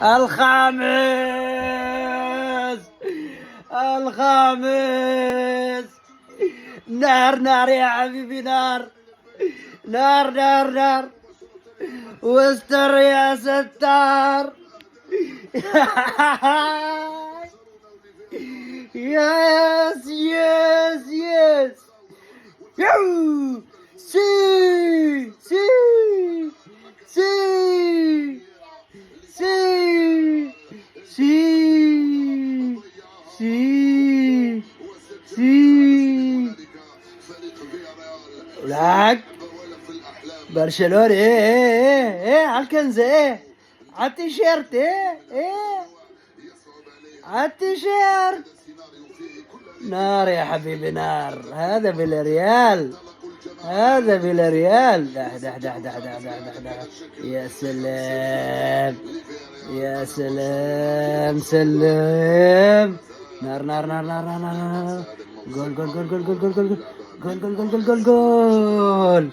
الخامس، الخامس. نار نار يا حبيبي، نار نار نار نار. واستر يا ستار. يس يس يس. يو سي سي سي سي سي سي سي. ولك برشلونة ايه ايه ايه على الكنزة، ايه على التيشيرت، ايه ايه على التيشيرت. نار يا حبيبي، نار. هذا بالريال، هذا بالريال. ده ده ده ده ده ده ده ده. يا سلام، يا سلام سلام. نار نار نار نار نار نار. جول جول جول جول جول جول جول جول جول جول جول جول جول.